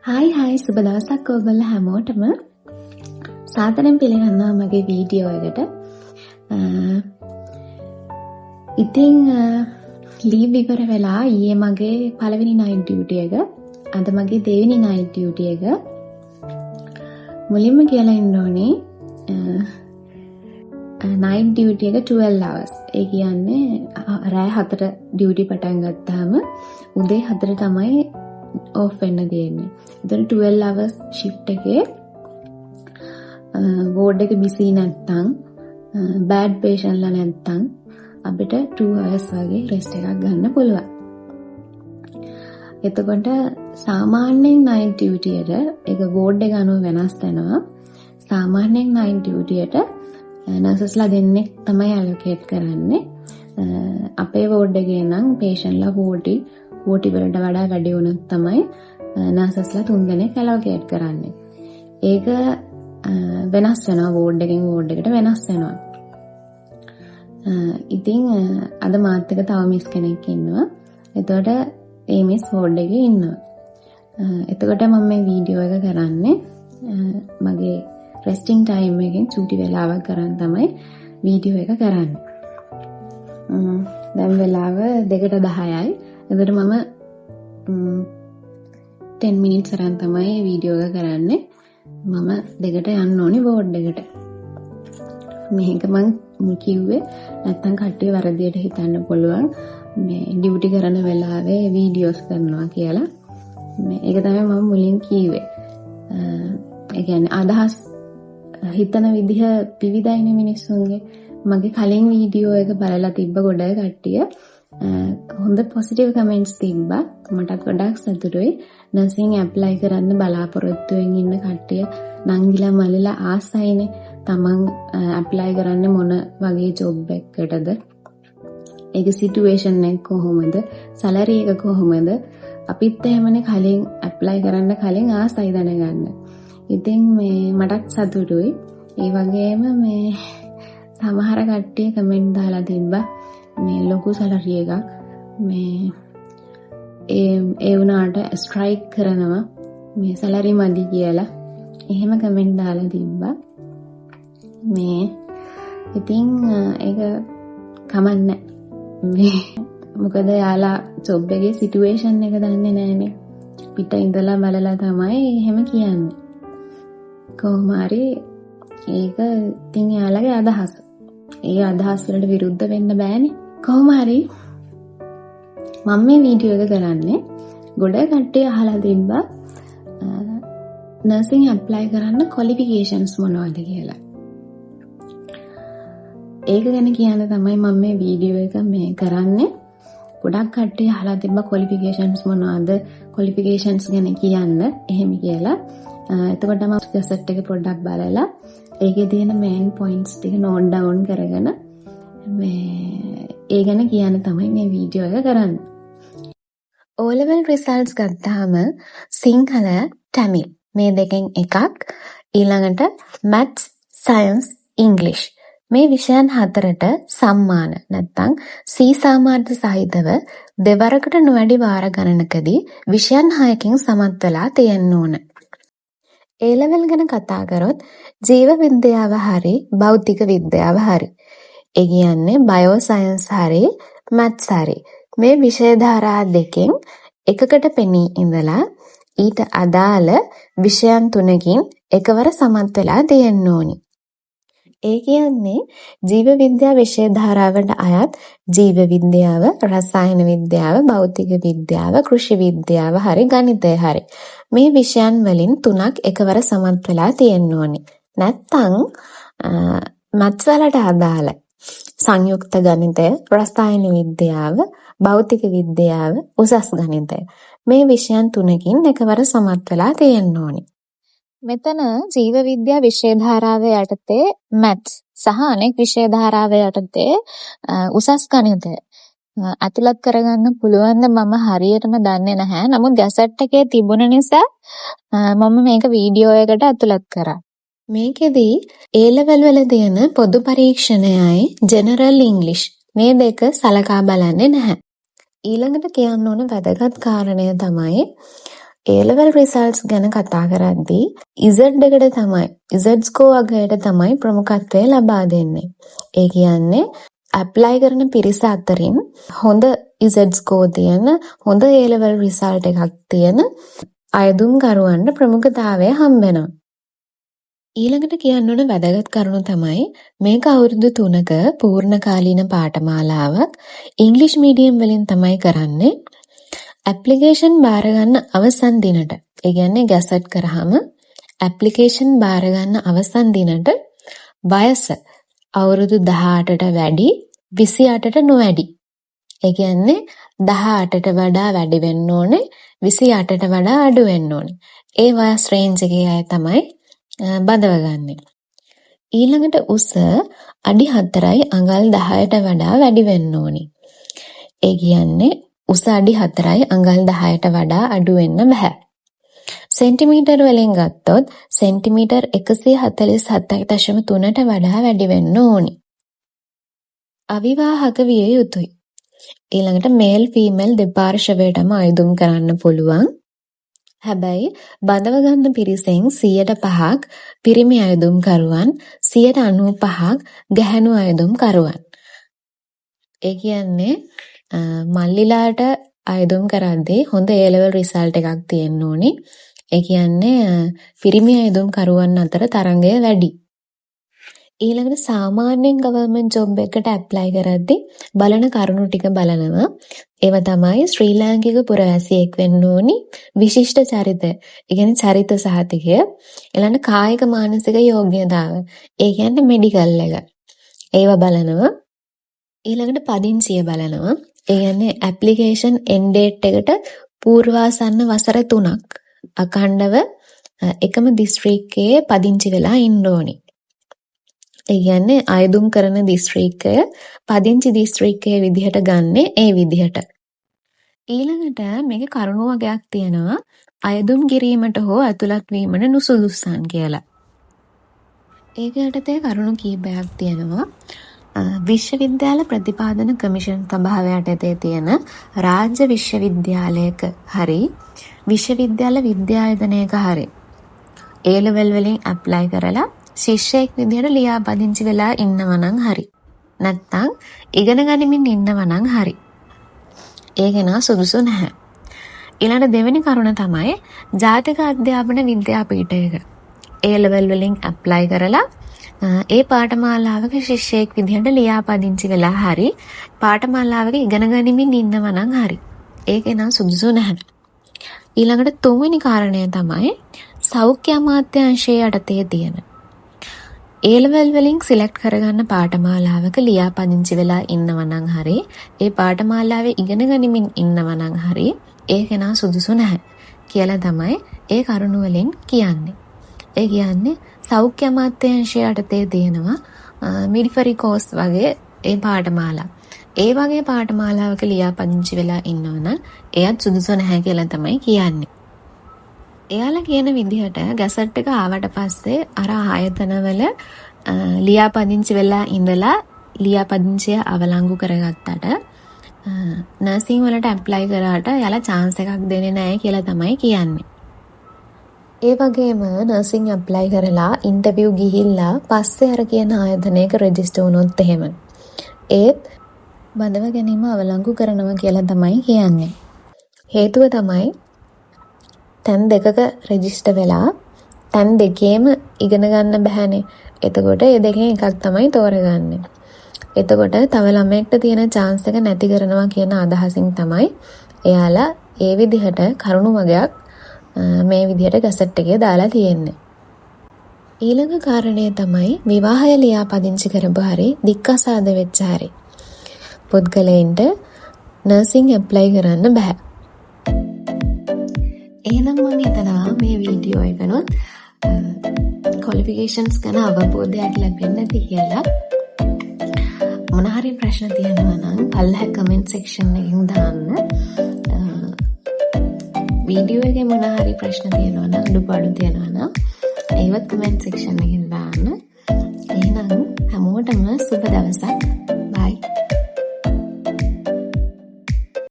Hi සුබ දවසක් ඔයගොල්ලෝ හැමෝටම. සාදරයෙන් පිළිගන්නවා මගේ වීඩියෝ එකට. ඉතින් ලීව් ඉවර වෙලා ඊයේ මගේ පළවෙනි නයිට් ඩියුටි එක. අද මගේ දෙවෙනි නයිට් ඩියුටි එක. මුලින්ම කියලා ඉන්න ඕනේ නයිට් ඩියුටි එක 12 hours. ඒ කියන්නේ රෑ 4ට ඩියුටි පටන් ගත්තාම උදේ 4 තමයි ඔෆ් වෙන්න තියෙන්නේ. එතන 12 hours shift එකේ වෝඩ් එක බිසි නැත්තම් බෑඩ් පේෂන්ට්ලා නැත්තම් අපිට 2 hours වගේ රෙස්ට් එකක් ගන්න පුළුවන්. එතකොට සාමාන්‍යයෙන් නයිට් ඩියුටි එකට ඒක වෝඩ් එක අනුව වෙනස් වෙනවා. සාමාන්‍යයෙන් නයිට් ඩියුටි එකට නර්සස්ලා දෙන්නෙක් තමයි allocate කරන්නේ. අපේ වෝඩ් එකේ නම් පේෂන්ට්ලා 40 වලට වඩා වැඩි වුණොත් තමයි නර්සස්ලා 3 දෙනෙක් allocate කරන්නේ. ඒක වෙනස් වෙනවා වෝඩ් එකෙන් වෝඩ් එකට වෙනස් වෙනවා. ඉතින් අද මාත් එක තව මිස් කෙනෙක් ඉන්නවා. එතකොට ඒ මිස් වෝඩ් එකේ ඉන්නවා. එතකොට මම මේ වීඩියෝ එක කරන්නේ මගේ රෙස්ටිං ටයිම් එකෙන් චූටි වෙලාවක් කරන් තමයි වීඩියෝ එක කරන්නේ. දැන් වෙලාව 2:10යි. එතකොට මම 10 minutes අරන් තමයි වීඩියෝ එක කරන්නේ. මම 2ට යන්න ඕනේ වෝඩ් එකට. මේක මම කිව්වේ නැත්තම් කට්ටිය වැරදියට හිතන්න පුළුවන් මේ ඩියුටි කරන වෙලාවේ වීඩියෝස් කරනවා කියලා. ඒක තමයි මම මුලින් කිව්වේ. ඒ කියන්නේ අදහස් හිතන විදිහ විවිධයිනේ මිනිස්සුන්ගේ. මගේ කලින් වීඩියෝ එක බලලා තිබ්බ ගොඩ කට්ටිය හොඳ පොසිටිව් කමෙන්ට්ස් තිබ්බා. මටත් ගොඩක් සතුටුයි. නර්සින් ඇප්ලයි කරන්න බලාපොරොත්තුවෙන් ඉන්න කට්ටිය නංගිලා මල්ලිලා ආසයිනේ. තමන් ඇප්ලයි කරන්නේ මොන වගේ ජොබ් එකකටද? ඒකේ සිටුේෂන් එක කොහොමද? සැලරි එක කොහොමද? අපිත් එහෙමනේ කලින් ඇප්ලයි කරන්න කලින් ආසයි දැනගන්න. ඉතින් මේ මටත් සතුටුයි. ඒ වගේම මේ සමහර කට්ටිය කමෙන්ට් දාලා තිබ්බා මේ ලොකු සැලරි එකක් මේ ඒ වුණාට ස්ට්‍රයික් කරනවා මේ සැලරි මදි කියලා එහෙම කමෙන්ට් දාලා තිබ්බා. මේ ඉතින් ඒක කමන්නේ මේ මොකද යාලා ජොබ් එකේ සිටුේෂන් එක දන්නේ නැහැනේ. පිට ඉඳලා බලලා තමයි එහෙම කියන්නේ. කොහොම හරි ඒක ඉතින් යාලගේ අදහස. ඒ අදහස් වලට විරුද්ධ වෙන්න බෑනේ. කොහොම හරි මම මේ වීඩියෝ එක කරන්නේ ගොඩ කට්ටිය අහලා තිබ්බා නර්සින් ඇප්ලයි කරන්න ක්වොලිෆිකේෂන්ස් මොනවද කියලා. ඒක ගැන කියන්න තමයි මම මේ වීඩියෝ එක මේ කරන්නේ. ගොඩක් කට්ටිය අහලා තිබ්බා ක්වොලිෆිකේෂන්ස් මොනවද? ක්වොලිෆිකේෂන්ස් ගැන කියන්න එහෙම කියලා. එතකොට මම ගසට් එක පොඩ්ඩක් බලලා ඒකේ තියෙන මේන් පොයින්ට්ස් ටික නෝට් ඩවුන් කරගෙන මේ ඒ ගැන කියන්න තමයි මේ වීඩියෝ එක කරන්නේ. O level results ගත්තාම සිංහල, තමිල් මේ දෙකෙන් එකක්, ඊළඟට maths, science, english මේ විෂයන් හතරට සම්මාන නැත්නම් C සාමාර්ථ සහිතව දෙවරකට නොවැඩි වාර ගණනකදී විෂයන් 6කින් සමත් වෙලා තියෙන්න ඕන. A level ගැන කතා කරොත් ජීව විද්‍යාව හරි භෞතික විද්‍යාව හරි. ඒ කියන්නේ බයෝ සයන්ස් හරි මැත්ස් හරි මේ විෂය ධාරා දෙකෙන් එකකට පෙනී ඉඳලා ඊට අදාළ විෂයන් 3කින් එකවර සමත් වෙලා තියෙන්න ඕනි. ඒ කියන්නේ ජීව විද්‍යා විෂය ධාරාවට අයත් ජීව විද්‍යාව, රසායන විද්‍යාව, භෞතික විද්‍යාව, කෘෂි විද්‍යාව හරි ගණිතය හරි මේ විෂයන් වලින් 3ක් එකවර සමත් වෙලා තියෙන්න ඕනි. නැත්තම් මැත්ස් වලට අදාළ සංයුක්ත ගණිතය, රසායන විද්‍යාව, භෞතික විද්‍යාව, උසස් ගණිතය මේ විෂයන් 3කින් එකවර සමත් වෙලා තියෙන්න ඕනි. මෙතන ජීව විද්‍යා විෂය ධාරාව යටතේ මැත්ස් සහ අනෙක් විෂය ධාරාව යටතේ උසස් ගණිතය ඇතුළත් කරගන්න පුළුවන්ද මම හරියටම දන්නේ නැහැ. නමුත් ගැසට් එකේ තිබුණ නිසා මම මේක වීඩියෝ එකට ඇතුළත් කරා. මේකෙදී A level වල තියෙන පොදු පරීක්ෂණයයි ජෙනරල් ඉංග්ලිෂ් මේ දෙක සලකා බලන්නේ නැහැ. ඊළඟට කියන්න ඕන වැදගත් කාරණය තමයි A-level results ගැන කතා කරද්දී Z එකට තමයි Z score වගේට තමයි ප්‍රමුඛත්වය ලබා දෙන්නේ. ඒ කියන්නේ apply කරන පිරිස අතරින් හොඳ Z score තියෙන හොඳ A-level result එකක් තියෙන අයදුම්කරුවන්ට ප්‍රමුඛතාවය හම්බ වෙනවා. ඊළඟට කියන්න ඕන වැදගත් කරුණු තමයි මේක අවුරුදු 3ක පූර්ණකාලීන පාඨමාලාවක් ඉංග්‍රීසි මීඩියම් වලින් තමයි කරන්නේ. ඇප්ලිකේෂන් බාර ගන්න අවසන් දිනට, ඒ කියන්නේ ගැසට් කරාම ඇප්ලිකේෂන් බාර ගන්න අවසන් දිනට වයස අවුරුදු 18ට වැඩි 28ට නොවැඩි. ඒ කියන්නේ 18ට වඩා වැඩි වෙන්න ඕනේ 28ට වඩා අඩු වෙන්න ඕනේ. ඒ වයස් රේන්ජ් එකේ අය තමයි බඳවගන්නේ. ඊළඟට උස අඩි 4යි අඟල් 10ට වඩා වැඩි වෙන්න ඕනි. ඒ කියන්නේ උස අඩි 4යි අඟල් 10ට වඩා අඩු වෙන්න බෑ. සෙන්ටිමීටර් වලින් ගත්තොත් සෙන්ටිමීටර් 147.3ට වඩා වැඩි වෙන්න ඕනි. අවිවාහක විය යුතුයි. ඊළඟට මේල් ෆීමේල් දෙපාර්ශවයටම අයදුම් කරන්න පුළුවන්. හැබැයි බඳව ගන්න පිරිසෙන් 105ක් පිරිමි අයදුම්කරුවන් 95ක් ගැහැණු අයදුම්කරුවන්. ඒ කියන්නේ මල්ලිලාට අයදුම් කරද්දී හොඳ A-level result එකක් තියෙන්න ඕනි. ඒ කියන්නේ පිරිමි අයදුම්කරුවන් අතර තරඟය වැඩි. ඊළඟට සාමාන්‍යයෙන් ගවර්න්මන්ට් ජොබ් එකකට ඇප්ලයි කරද්දී බලන කරුණු ටික බලනවා. ඒවා තමයි ශ්‍රී ලාංකික පුරවැසියෙක් වෙන්න ඕනි, විශිෂ්ට චරිත, ඒ කියන්නේ චරිත සහතිකය, ඊළඟ කායික මානසික යෝග්‍යතාව, ඒ කියන්නේ මෙඩිකල් එක. ඒවා බලනවා. ඊළඟට පදිංචිය බලනවා. ඒ කියන්නේ ඇප්ලිකේෂන් එන්ඩ් ඩේට් එකට පූර්වාසන්න වසර 3ක් අඛණ්ඩව එකම දිස්ත්‍රික්කයේ පදිංචි වෙලා ඉන්න ඕනි. ඒ කියන්නේ අයදුම් කරන දිස්ත්‍රික්කය පදිංචි දිස්ත්‍රික්කයේ විදිහට ගන්නෙ ඒ විදිහට. ඊළඟට මේකේ කරුණු වගයක් තියෙනවා අයදුම් කිරීමට හෝ ඇතුළත් වීමට නුසුදුසුසන් කියලා. ඒක යටතේ කරුණු කීපයක් තියෙනවා. විශ්වවිද්‍යාල ප්‍රතිපාදන කමිෂන් සභාව යටතේ තියෙන රාජ්‍ය විශ්වවිද්‍යාලයක හරි විශ්වවිද්‍යාල විද්‍යායතනයක හරි A-level වලින් ඇප්ලයි කරලා ශිෂ්‍යයෙක් විදිහට ලියාපදිංචි වෙලා ඉන්නවා නම් හරි. නැත්නම් ඉගෙන ගනිමින් ඉන්නවා නම් හරි. ඒක නා සුදුසු නැහැ. ඊළඟ දෙවෙනි කරුණ තමයි ජාතික අධ්‍යාපන විද්‍යාපීඨයක A-level වලින් ඇප්ලයි කරලා ඒ පාඨමාලාවක ශිෂ්‍යයෙක් විදිහට ලියාපදිංචි වෙලා හරි පාඨමාලාවක ඉගෙන ගනිමින් ඉන්නවා නම් හරි. ඒක නා සුදුසු නැහැ. ඊළඟට තුන්වෙනි කාරණය තමයි සෞඛ්‍ය අමාත්‍යාංශයේ යටතේ තියෙන A-level වලින් සිලෙක්ට් කරගන්න පාඨමාලාවක ලියාපදිංචි වෙලා ඉන්නවා නම් හරි ඒ පාඨමාලාවේ ඉගෙන ගනිමින් ඉන්නවා නම් හරි ඒක නා සුදුසු නැහැ කියලා තමයි ඒ කරුණු වලින් කියන්නේ. ඒ කියන්නේ සෞඛ්‍ය අමාත්‍යාංශය යටතේ තියෙනවා මිඩ්ෆරි කෝස් වගේ ඒ පාඨමාලා. ඒ වගේ පාඨමාලාවක ලියාපදිංචි වෙලා ඉන්නවා නම් එයත් සුදුසු නැහැ කියලා තමයි කියන්නේ. එයාලා කියන විදිහට ගැසට් එක ආවට පස්සේ අර ආයතනවල ලියාපදිංචි වෙලා ඉඳලා ලියාපදිංචිය අවලංගු කරගත්තට නර්සිං වලට ඇප්ලයි කරාට එයාලා chance එකක් දෙන්නේ නැහැ කියලා තමයි කියන්නේ. ඒ වගේම නර්සිං ඇප්ලයි කරලා ඉන්ටර්විව් ගිහිල්ලා පස්සේ අර කියන ආයතනයක රෙජිස්ටර් වුණොත් එහෙම ඒත් බඳව ගැනීම අවලංගු කරනවා කියලා තමයි කියන්නේ. හේතුව තමයි තැන් දෙකක රෙජිස්ටර් වෙලා තැන් දෙකේම ඉගෙන ගන්න බෑනේ. එතකොට මේ දෙකෙන් එකක් තමයි තෝරගන්නේ. එතකොට තව ළමයෙක්ට තියෙන chance එක නැති කරනවා කියන අදහසින් තමයි එයාලා ඒ විදිහට කරුණු වගයක් මේ විදිහට ගැසට් එකේ දාලා තියෙන්නේ. ඊළඟ කාරණය තමයි විවාහය ලියාපදිංචි කරපු හරි දික්කසාද වෙච්ච හරි පුද්ගලයන්ට නර්සිං ඇප්ලයි කරන්න බෑ. එහෙනම් මම හිතනවා මේ වීඩියෝ එකනොත් ක්වොලිෆිකේෂන්ස් ගැන අවබෝධයක් ලැබෙන්න ඇති කියලා. මොන හරි ප්‍රශ්න තියෙනවා නම් පල්ලෙහ කමෙන්ට් සෙක්ෂන් එකකින් දාන්න. වීඩියෝ එකේ මොන හරි ප්‍රශ්න තියෙනවා නම් අඩුපාඩු තියෙනවා නම් ඒවත් කමෙන්ට් සෙක්ෂන් එකකින් දාන්න. එහෙනම් හැමෝටම සුබ දවසක්.